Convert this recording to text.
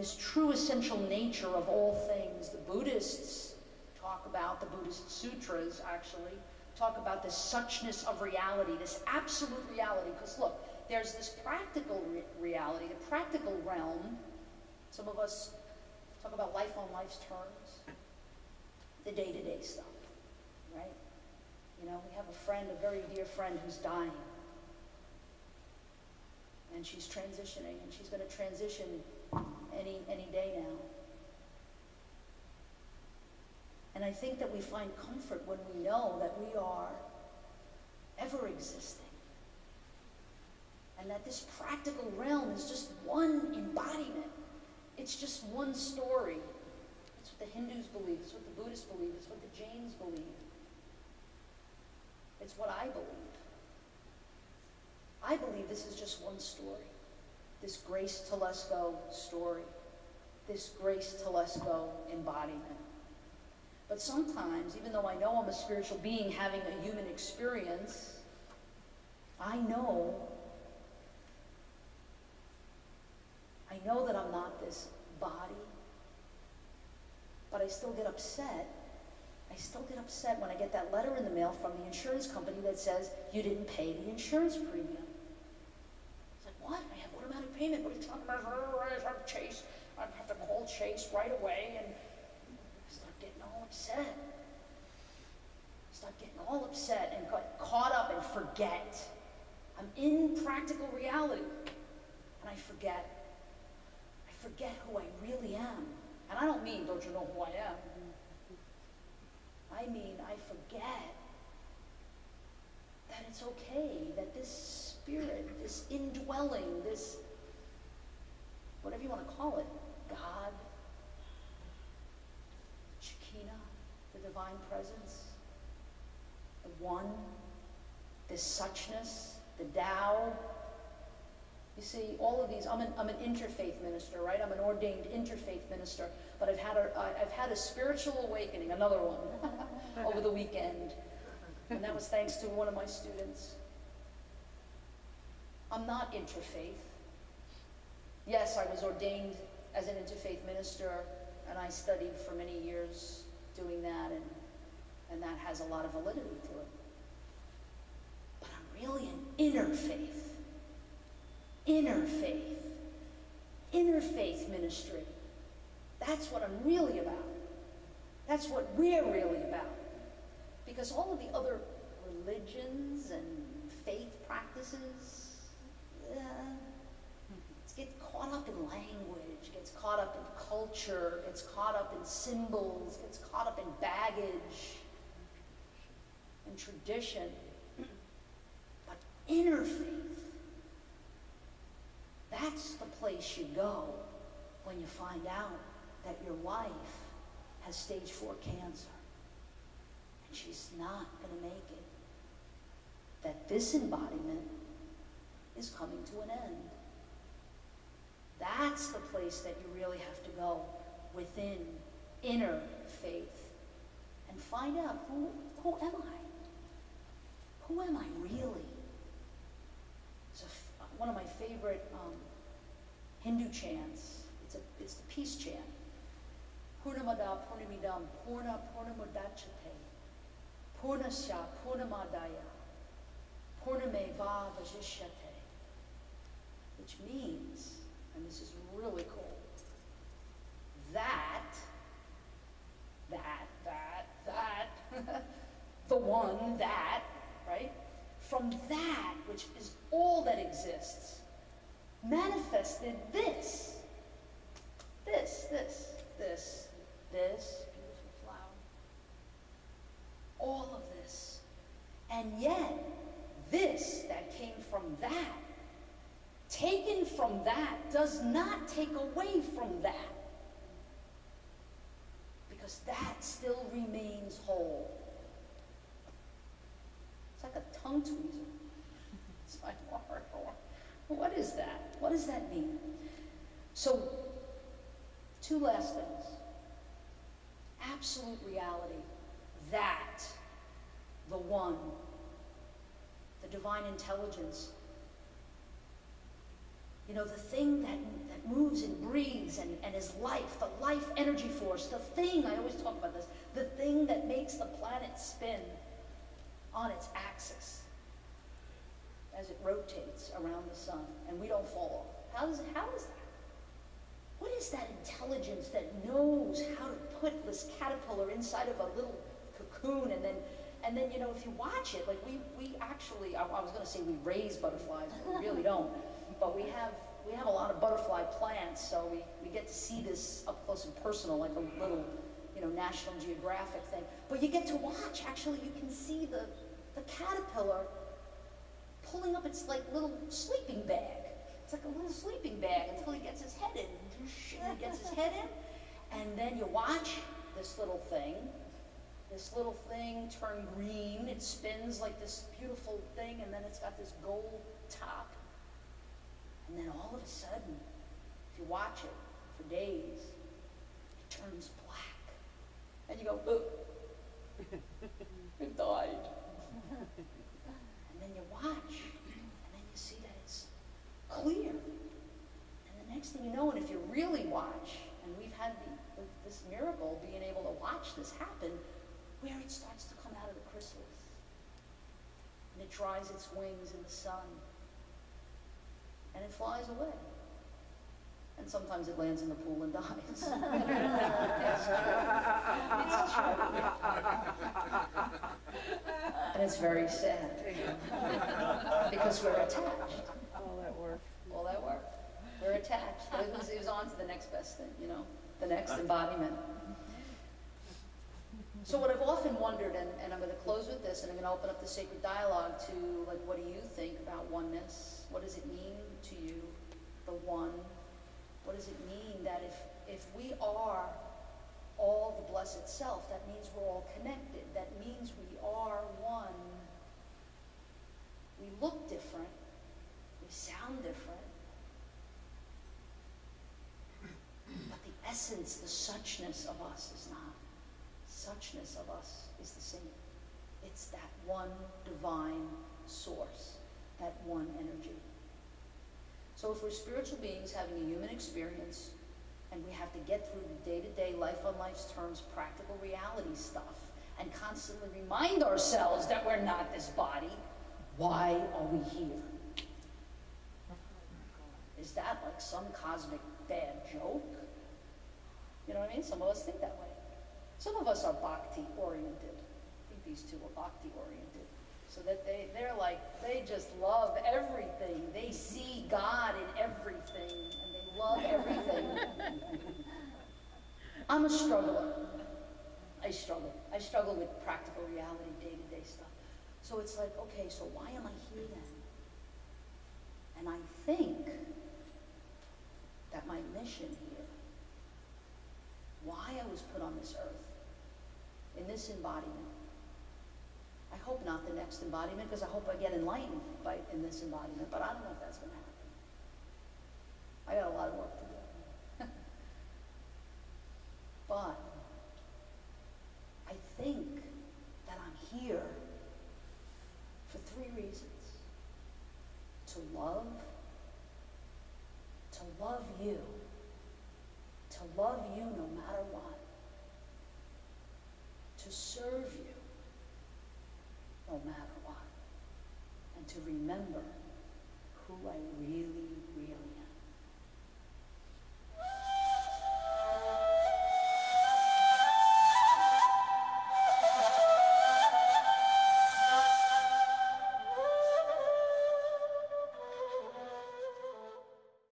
this true essential nature of all things. The Buddhists talk about, the Buddhist sutras actually, talk about the suchness of reality, this absolute reality. Because look, there's this practical reality, the practical realm. Some of us talk about life on life's terms, the day-to-day stuff, right? You know, we have a friend, a very dear friend who's dying. And she's transitioning, and she's going to transition any day now. And I think that we find comfort when we know that we are ever existing. And that this practical realm is just one embodiment. It's just one story. It's what the Hindus believe, it's what the Buddhists believe, it's what the Jains believe. It's what I believe. I believe this is just one story. This Grace Telesco story. This Grace Telesco embodiment. But sometimes, even though I know I'm a spiritual being having a human experience, I know that I'm not this body, but I still get upset. I still get upset when I get that letter in the mail from the insurance company that says, you didn't pay the insurance premium. It's like, what? I have automatic payment. What are you talking about? I'm Chase. I have to call Chase right away, and I start getting all upset. And got caught up and forget. I'm in practical reality, and I forget. I forget who I really am. And I don't mean, don't you know who I am? I mean, I forget that it's okay, that this spirit, this indwelling, this, whatever you want to call it, God, Shekinah, the divine presence, the one, this suchness, the Tao. You see, all of these, I'm an interfaith minister, right? I'm an ordained interfaith minister, but I've had a spiritual awakening, another one, over the weekend. And that was thanks to one of my students. I'm not interfaith. Yes, I was ordained as an interfaith minister, and I studied for many years doing that, and that has a lot of validity to it. But I'm really an interfaith. Interfaith ministry. That's what I'm really about. That's what we're really about. Because all of the other religions and faith practices, get caught up in language, gets caught up in culture, gets caught up in symbols, gets caught up in baggage and tradition. But interfaith, that's the place you go when you find out that your wife has stage 4 cancer and she's not going to make it. That this embodiment is coming to an end. That's the place that you really have to go within inner faith and find out who am I? Who am I really? One of my favorite Hindu chants. It's the peace chant. Purnamada Purnamidam Purna Purnamudachyate Purnasya Purnamadaya Purnameva Vajishyate, which means, and this is really cool, that the one, that, right? From that which is all that exists, manifested this beautiful flower. All of this. And yet, this that came from that, taken from that, does not take away from that. Because that still remains whole. It's like a tongue tweezer. It's like, what is that? What does that mean? So, 2 last things. Absolute reality. That, the one, the divine intelligence, You know, the thing that moves and breathes and is life, the life energy force, the thing, I always talk about this, the thing that makes the planet spin on its axis as it rotates around the sun, and we don't fall off. How is that? What is that intelligence that knows how to put this caterpillar inside of a little cocoon, and then you know, if you watch it, like we actually, I was going to say we raise butterflies, but we really don't. But we have a lot of butterfly plants, so we get to see this up close and personal, like a little, you know, National Geographic thing. But you get to watch. Actually, you can see the caterpillar pulling up its like little sleeping bag. It's like a little sleeping bag until he gets his head in. And he gets his head in, and then you watch this little thing turn green. It spins like this beautiful thing, and then it's got this gold top. And then all of a sudden, if you watch it for days, it turns black. And you go, oh, it died. And then you watch, and then you see that it's clear. And the next thing you know, and if you really watch, and we've had this miracle, being able to watch this happen, where it starts to come out of the chrysalis. And it dries its wings in the sun. And it flies away. And sometimes it lands in the pool and dies. It's true. And it's very sad. Because we're attached. All that work. All that work. We're attached. But it was on to the next best thing, you know, the next embodiment. So what I've often wondered, and I'm going to close with this, and I'm going to open up the sacred dialogue to, like, what do you think about oneness? What does it mean to you, the one? What does it mean that if we are all the blessed self, that means we're all connected. That means we are one. We look different. We sound different. But the essence, the suchness of us is not. Suchness of us is the same. It's that one divine source, that one energy. So if we're spiritual beings having a human experience, and we have to get through the day-to-day, life on life's terms, practical reality stuff, and constantly remind ourselves that we're not this body, why are we here? Is that like some cosmic bad joke? You know what I mean? Some of us think that way. Some of us are bhakti-oriented. I think these two are bhakti-oriented. So that they're like, they just love everything. They see God in everything, and they love everything. I'm a struggler. I struggle. I struggle with practical reality, day-to-day stuff. So it's like, okay, so why am I here then? And I think that my mission here, why I was put on this earth, in this embodiment. I hope not the next embodiment, because I hope I get enlightened in this embodiment, but I don't know if that's going to happen. I got a lot of work to do. But I think that I'm here for 3 reasons. To love you. To love you no matter what. To serve you no matter what. And to remember who I really, really am.